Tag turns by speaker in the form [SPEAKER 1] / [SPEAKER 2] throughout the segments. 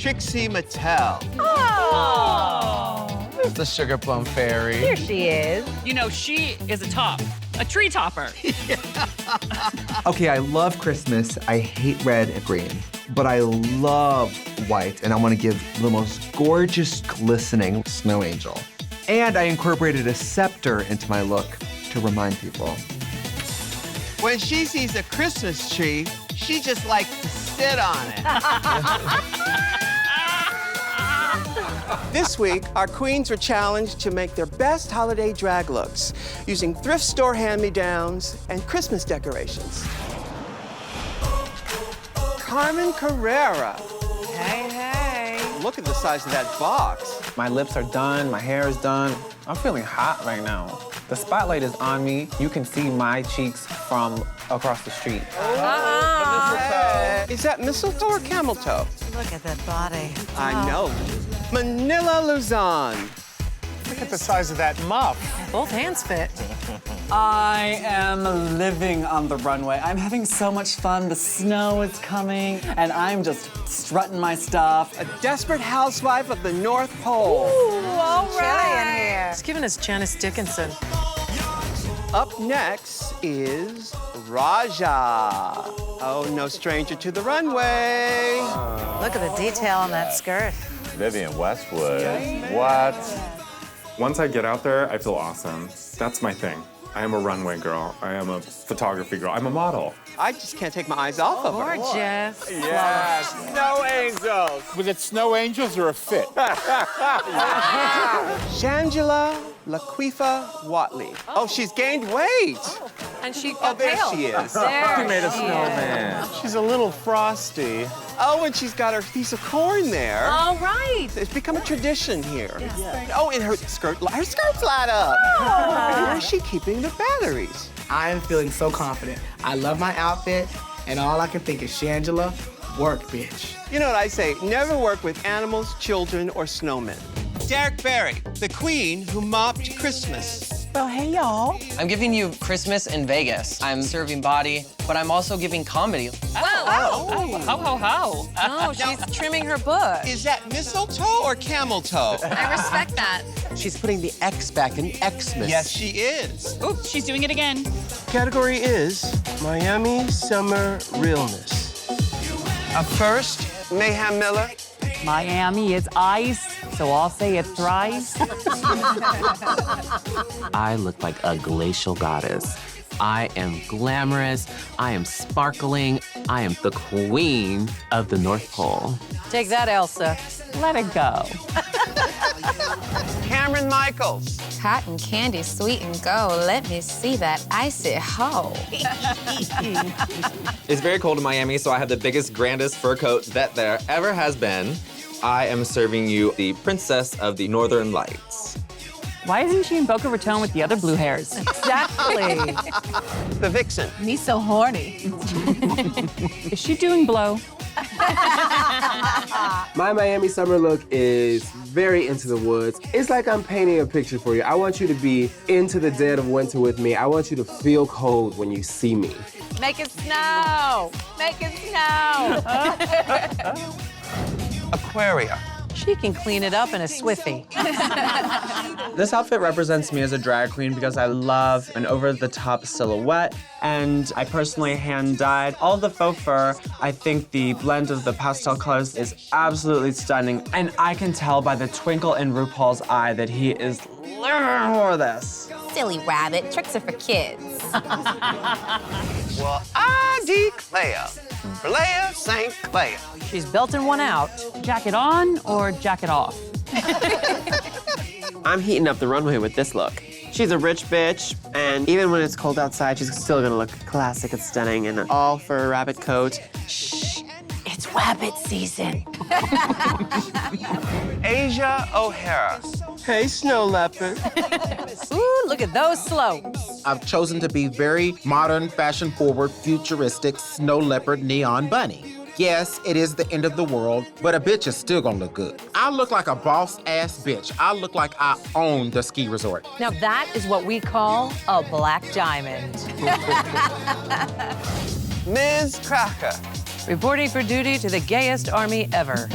[SPEAKER 1] Trixie Mattel.
[SPEAKER 2] Oh!
[SPEAKER 3] There's the sugar plum fairy.
[SPEAKER 2] Here she is.
[SPEAKER 4] You know, she is a tree topper.
[SPEAKER 5] Okay, I love Christmas. I hate red and green, but I love white, and I want to give the most gorgeous, glistening snow angel. And I incorporated a scepter into my look to remind people.
[SPEAKER 1] When she sees a Christmas tree, she just likes to sit on it. This week, our queens were challenged to make their best holiday drag looks using thrift store hand-me-downs and Christmas decorations. Carmen Carrera.
[SPEAKER 6] Hey, hey.
[SPEAKER 1] Look at the size of that box.
[SPEAKER 7] My lips are done, my hair is done. I'm feeling hot right now. The spotlight is on me. You can see my cheeks from across the street.
[SPEAKER 1] Is that mistletoe or camel toe?
[SPEAKER 6] Look at that body.
[SPEAKER 1] I know. Manila Luzon.
[SPEAKER 8] Look at the size of that muff.
[SPEAKER 6] Both hands fit.
[SPEAKER 9] I am living on the runway. I'm having so much fun. The snow is coming, and I'm just strutting my stuff.
[SPEAKER 1] A desperate housewife of the North Pole.
[SPEAKER 6] Ooh, all
[SPEAKER 2] Chilly in here.
[SPEAKER 6] He's giving us Janice Dickinson.
[SPEAKER 1] Up next is Raja. Oh, no stranger to the runway.
[SPEAKER 6] Look at the detail on that skirt.
[SPEAKER 10] Vivian Westwood. What?
[SPEAKER 11] Once I get out there, I feel awesome. That's my thing. I am a runway girl. I am a photography girl. I'm a model.
[SPEAKER 1] I just can't take my eyes off of her.
[SPEAKER 6] Gorgeous.
[SPEAKER 8] Yes, snow angels. Was it snow angels or a fit?
[SPEAKER 1] Shangela Laquifa Watley. Oh, she's gained weight.
[SPEAKER 6] And she
[SPEAKER 1] Oh,
[SPEAKER 6] got
[SPEAKER 1] there
[SPEAKER 6] pale.
[SPEAKER 1] she is.
[SPEAKER 6] There
[SPEAKER 10] She made a
[SPEAKER 6] she
[SPEAKER 10] snowman.
[SPEAKER 8] She's a little frosty.
[SPEAKER 1] Oh, and she's got her piece of corn there.
[SPEAKER 6] All right.
[SPEAKER 1] It's become a tradition here. Oh, and her skirt's flat up. Where is she keeping the batteries?
[SPEAKER 12] I am feeling so confident. I love my outfit, and all I can think is, Shangela, work, bitch.
[SPEAKER 1] You know what I say? Never work with animals, children, or snowmen. Derek Barry, the queen who mopped Christmas.
[SPEAKER 12] Well, hey, y'all.
[SPEAKER 3] I'm giving you Christmas in Vegas. I'm serving body, but I'm also giving comedy.
[SPEAKER 4] How?
[SPEAKER 6] No, she's trimming her bush.
[SPEAKER 1] Is that mistletoe or camel toe?
[SPEAKER 2] I respect that.
[SPEAKER 3] She's putting the X back in Xmas.
[SPEAKER 1] Yes, she is.
[SPEAKER 4] Oops, she's doing it again.
[SPEAKER 1] Category is Miami Summer Realness. Up first, Mayhem Miller.
[SPEAKER 9] Miami is ice, so I'll say it's thrice.
[SPEAKER 3] I look like a glacial goddess. I am glamorous. I am sparkling. I am the queen of the North Pole.
[SPEAKER 6] Take that, Elsa.
[SPEAKER 9] Let it go.
[SPEAKER 1] Cameron Michaels.
[SPEAKER 2] Cotton candy, sweet and go. Let me see that icy hoe.
[SPEAKER 3] It's very cold in Miami, so I have the biggest, grandest fur coat that there ever has been. I am serving you the princess of the Northern Lights.
[SPEAKER 9] Why isn't she in Boca Raton with the other blue hairs?
[SPEAKER 6] Exactly.
[SPEAKER 1] The Vixen.
[SPEAKER 2] Me so horny.
[SPEAKER 9] Is she doing blow?
[SPEAKER 12] My Miami summer look is very into the woods. It's like I'm painting a picture for you. I want you to be into the dead of winter with me. I want you to feel cold when you see me.
[SPEAKER 6] Make it snow. Make it snow.
[SPEAKER 1] Aquaria.
[SPEAKER 6] She can clean it up in a Swiffy.
[SPEAKER 3] This outfit represents me as a drag queen because I love an over-the-top silhouette, and I personally hand-dyed all the faux fur. I think the blend of the pastel colors is absolutely stunning, and I can tell by the twinkle in RuPaul's eye that he is living for this.
[SPEAKER 2] Silly rabbit. Tricks are for kids.
[SPEAKER 1] Well, I declare, Blair St. Clair.
[SPEAKER 6] She's belting one out.
[SPEAKER 9] Jacket on or jacket off?
[SPEAKER 3] I'm heating up the runway with this look. She's a rich bitch, and even when it's cold outside, she's still gonna look classic and stunning in an all-fur rabbit coat.
[SPEAKER 2] Shh, it's rabbit season.
[SPEAKER 1] Asia O'Hara. Hey, Snow Leopard.
[SPEAKER 6] Ooh, look at those slopes.
[SPEAKER 13] I've chosen to be very modern, fashion-forward, futuristic, snow leopard neon bunny. Yes, it is the end of the world, but a bitch is still gonna look good. I look like a boss-ass bitch. I look like I own the ski resort.
[SPEAKER 6] Now that is what we call a black diamond.
[SPEAKER 1] Ms. Cracker.
[SPEAKER 6] reporting for duty to the gayest army ever.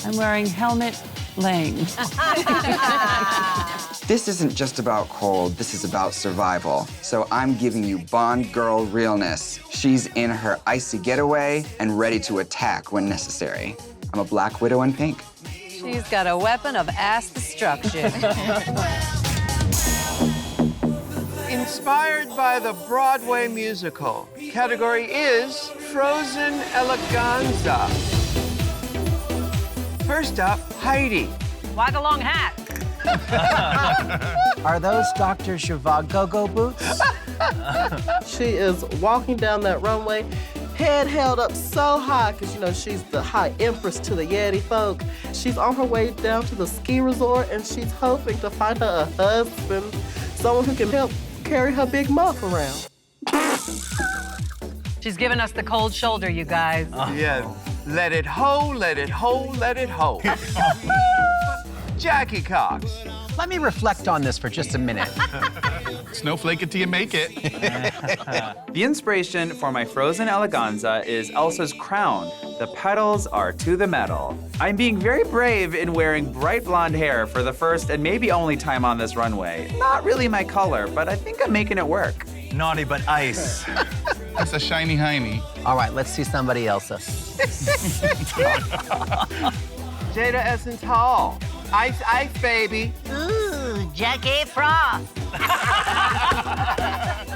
[SPEAKER 4] I'm wearing helmet Lang.
[SPEAKER 14] This isn't just about cold, this is about survival. So I'm giving you Bond girl realness. She's in her icy getaway and ready to attack when necessary. I'm a Black Widow in pink.
[SPEAKER 6] She's got a weapon of ass destruction.
[SPEAKER 1] Inspired by the Broadway musical, category is Frozen Eleganza. First up, Heidi.
[SPEAKER 6] Why the long hat?
[SPEAKER 15] Are those Dr. Zhivago go-go boots?
[SPEAKER 16] She is walking down that runway, head held up so high, because you know she's the high empress to the Yeti folk. She's on her way down to the ski resort, and she's hoping to find her a husband, someone who can help carry her big muff around.
[SPEAKER 6] She's giving us the cold shoulder, you guys.
[SPEAKER 1] Yeah, let it ho, let it ho, let it ho. Jackie Cox.
[SPEAKER 15] Let me reflect on this for just a minute.
[SPEAKER 17] Snowflake it till you make it.
[SPEAKER 18] The inspiration for my Frozen Eleganza is Elsa's crown. The petals are to the metal. I'm being very brave in wearing bright blonde hair for the first and maybe only time on this runway. Not really my color, but I think I'm making it work.
[SPEAKER 17] Naughty but ice. That's a shiny hiney.
[SPEAKER 15] All right, let's see somebody else.
[SPEAKER 1] Jada Essence Hall. Ice, ice, baby.
[SPEAKER 6] Ooh, Jackie Frost.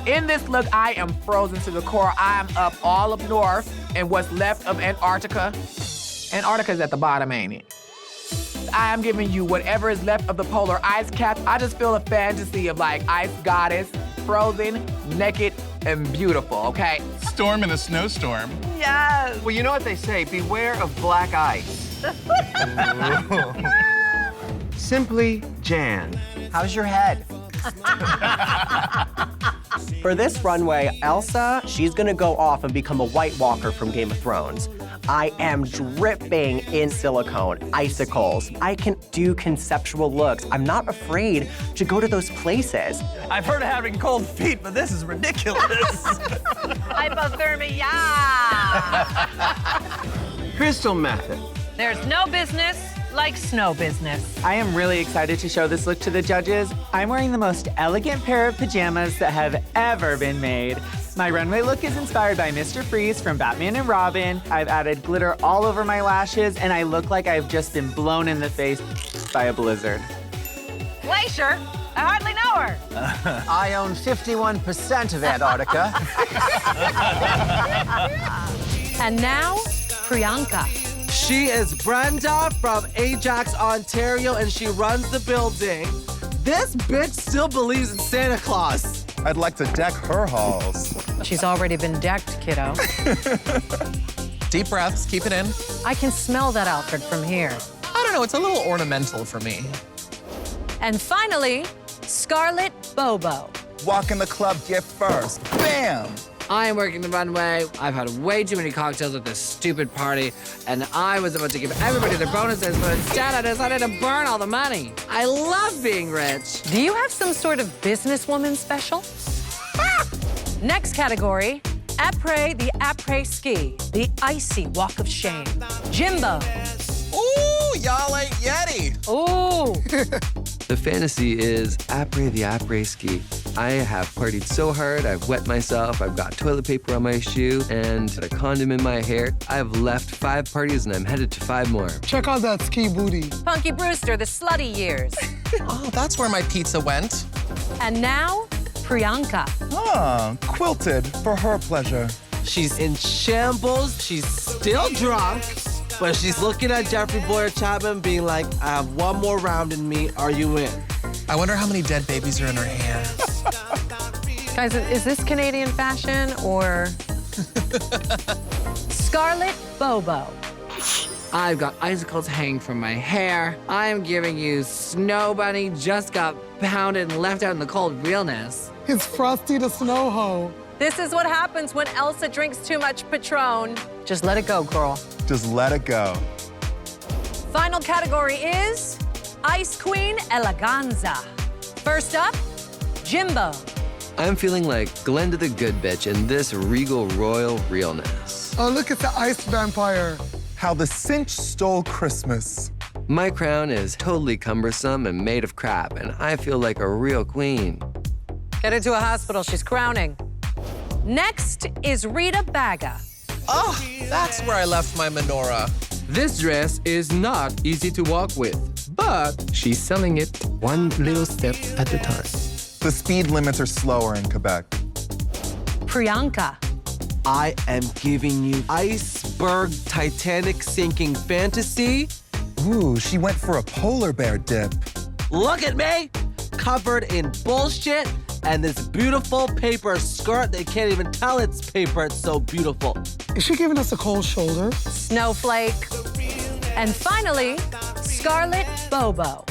[SPEAKER 19] In this look, I am frozen to the core. I am up all up north and what's left of Antarctica. Antarctica's at the bottom, ain't it? I am giving you whatever is left of the polar ice cap. I just feel a fantasy of like ice goddess, frozen, naked, and beautiful, okay?
[SPEAKER 17] Storm in a snowstorm.
[SPEAKER 6] Yes.
[SPEAKER 1] Well, you know what they say, beware of black ice. Simply Jan.
[SPEAKER 15] How's your head?
[SPEAKER 20] For this runway, Elsa, she's gonna go off and become a White Walker from Game of Thrones. I am dripping in silicone, icicles. I can do conceptual looks. I'm not afraid to go to those places.
[SPEAKER 9] I've heard of having cold feet, but this is ridiculous.
[SPEAKER 6] Hypothermia.
[SPEAKER 1] Crystal Method.
[SPEAKER 6] There's no business like snow business.
[SPEAKER 18] I am really excited to show this look to the judges. I'm wearing the most elegant pair of pajamas that have ever been made. My runway look is inspired by Mr. Freeze from Batman and Robin. I've added glitter all over my lashes, and I look like I've just been blown in the face by a blizzard.
[SPEAKER 6] Glacier? I hardly know her.
[SPEAKER 15] I own 51% of Antarctica.
[SPEAKER 6] And now, Priyanka.
[SPEAKER 16] She is Brenda from Ajax, Ontario, and she runs the building. This bitch still believes in Santa Claus.
[SPEAKER 17] I'd like to deck her halls.
[SPEAKER 6] She's already been decked, kiddo.
[SPEAKER 21] Deep breaths, keep it in.
[SPEAKER 6] I can smell that outfit from here.
[SPEAKER 21] I don't know, it's a little ornamental for me.
[SPEAKER 6] And finally, Scarlett Bobo.
[SPEAKER 17] Walk in the club, get first. Bam!
[SPEAKER 19] I am working the runway. I've had way too many cocktails at this stupid party, and I was about to give everybody their bonuses, but instead I decided to burn all the money. I love being rich.
[SPEAKER 6] Do you have some sort of businesswoman special? Next category, Apres the Apres ski, the icy walk of shame. Jimbo.
[SPEAKER 21] Ooh, y'all ain't Yeti.
[SPEAKER 6] Ooh.
[SPEAKER 22] The fantasy is Apres the Apres ski. I have partied so hard, I've wet myself, I've got toilet paper on my shoe, and a condom in my hair. I've left 5 parties and I'm headed to 5 more.
[SPEAKER 16] Check out that ski booty.
[SPEAKER 6] Punky Brewster, the slutty years.
[SPEAKER 21] Oh, that's where my pizza went.
[SPEAKER 6] And now, Priyanka.
[SPEAKER 17] Ah, quilted for her pleasure.
[SPEAKER 16] She's in shambles, she's still drunk, but she's looking at Jeffrey Boyer Chapman being like, I have one more round in me, are you in?
[SPEAKER 21] I wonder how many dead babies are in her hair.
[SPEAKER 6] Guys, is this Canadian fashion or? Scarlett Bobo.
[SPEAKER 19] I've got icicles hanging from my hair. I am giving you Snow Bunny just got pounded and left out in the cold realness.
[SPEAKER 16] It's Frosty the Snow Hoe.
[SPEAKER 6] This is what happens when Elsa drinks too much Patron. Just let it go, girl.
[SPEAKER 17] Just let it go.
[SPEAKER 6] Final category is Ice Queen Eleganza. First up, Jimbo.
[SPEAKER 22] I'm feeling like Glenda the Good Bitch in this regal royal realness.
[SPEAKER 5] Oh, look at the ice vampire.
[SPEAKER 17] How the cinch stole Christmas.
[SPEAKER 22] My crown is totally cumbersome and made of crap, and I feel like a real queen.
[SPEAKER 6] Get her to a hospital. She's crowning. Next is Rita Baga.
[SPEAKER 21] Oh, that's where I left my menorah.
[SPEAKER 22] This dress is not easy to walk with, but she's selling it one little step at a time.
[SPEAKER 17] The speed limits are slower in Quebec.
[SPEAKER 6] Priyanka.
[SPEAKER 20] I am giving you iceberg Titanic sinking fantasy.
[SPEAKER 17] Ooh, she went for a polar bear dip.
[SPEAKER 20] Look at me, covered in bullshit and this beautiful paper skirt. They can't even tell it's paper, it's so beautiful.
[SPEAKER 5] Is she giving us a cold shoulder?
[SPEAKER 6] Snowflake. And finally, Scarlett Bobo.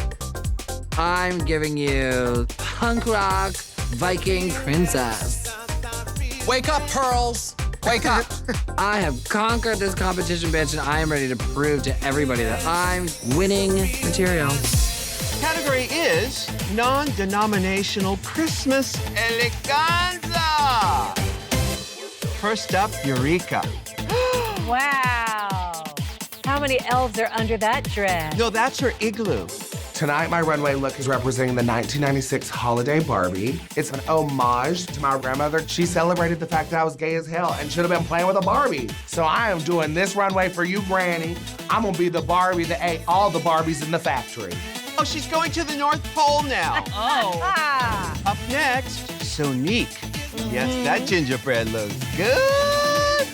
[SPEAKER 22] I'm giving you punk rock Viking princess.
[SPEAKER 21] Wake up, Pearls. Wake up.
[SPEAKER 22] I have conquered this competition, bitch, and I am ready to prove to everybody that I'm winning material.
[SPEAKER 1] Category is non-denominational Christmas eleganza. First up, Eureka.
[SPEAKER 6] Wow. How many elves are under that dress?
[SPEAKER 1] No, that's her igloo.
[SPEAKER 12] Tonight, my runway look is representing the 1996 holiday Barbie. It's an homage to my grandmother. She celebrated the fact that I was gay as hell and should have been playing with a Barbie. So I am doing this runway for you, Granny. I'm gonna be the Barbie that ate all the Barbies in the factory.
[SPEAKER 1] Oh, she's going to the North Pole now.
[SPEAKER 6] Oh.
[SPEAKER 1] Up next, Sonique. Yes, that gingerbread looks good.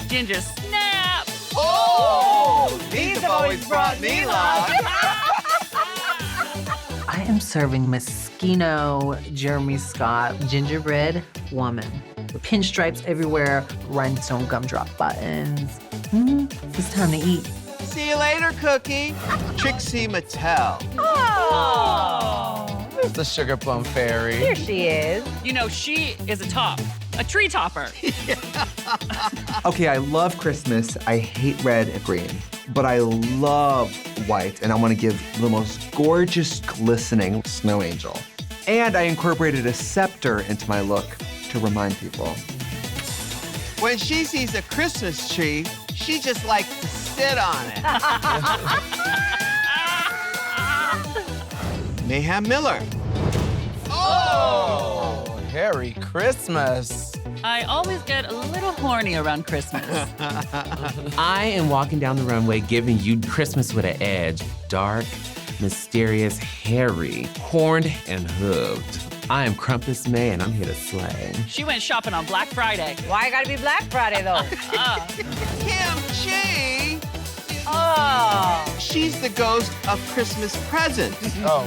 [SPEAKER 4] Ginger snap.
[SPEAKER 1] Oh, these have always brought me luck.
[SPEAKER 7] I am serving Moschino Jeremy Scott gingerbread woman. With pinstripes everywhere, rhinestone gumdrop buttons. It's time to eat.
[SPEAKER 1] See you later, Cookie. Trixie Mattel.
[SPEAKER 7] Oh!
[SPEAKER 18] There's the sugar plum fairy.
[SPEAKER 6] Here she is.
[SPEAKER 4] You know, she is a top, a tree topper.
[SPEAKER 23] Okay, I love Christmas. I hate red and green, but I love white, and I want to give the most gorgeous, glistening snow angel. And I incorporated a scepter into my look to remind people.
[SPEAKER 1] When she sees a Christmas tree, she just likes to sit on it. Mayhem Miller.
[SPEAKER 18] Oh, Merry Christmas.
[SPEAKER 4] I always get a little horny around Christmas.
[SPEAKER 3] I am walking down the runway giving you Christmas with an edge. Dark, mysterious, hairy, horned, and hooved. I am Krampus May, and I'm here to slay.
[SPEAKER 4] She went shopping on Black Friday.
[SPEAKER 6] Why it gotta be Black Friday, though?
[SPEAKER 1] Kimchi.
[SPEAKER 6] Oh.
[SPEAKER 1] She's the ghost of Christmas presents.
[SPEAKER 18] Oh,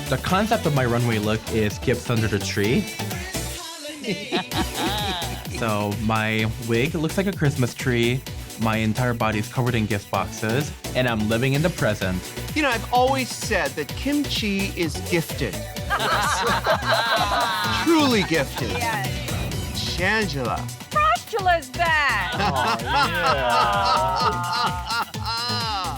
[SPEAKER 24] The concept of my runway look is gifts under the tree. So my wig looks like a Christmas tree. My entire body is covered in gift boxes, and I'm living in the present.
[SPEAKER 1] You know, I've always said that Kimchi is gifted. Truly gifted.
[SPEAKER 6] Yes.
[SPEAKER 1] Shangela.
[SPEAKER 6] Frostula's back.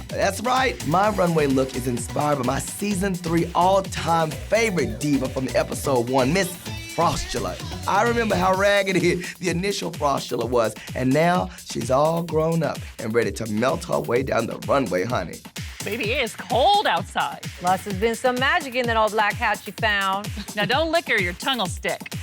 [SPEAKER 15] That's right. My runway look is inspired by my season 3 all-time favorite diva from the episode 1, Miss Frostula. I remember how raggedy the initial Frostula was, and now she's all grown up and ready to melt her way down the runway, honey.
[SPEAKER 4] Baby, it is cold outside.
[SPEAKER 6] Must have been some magic in that old black hat you found.
[SPEAKER 4] Now don't lick her, your tongue will stick.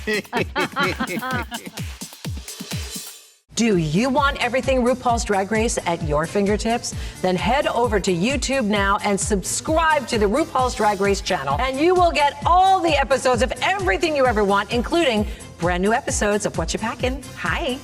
[SPEAKER 6] Do you want everything RuPaul's Drag Race at your fingertips? Then head over to YouTube now and subscribe to the RuPaul's Drag Race channel, and you will get all the episodes of everything you ever want, including brand new episodes of What You Packin'. Hi.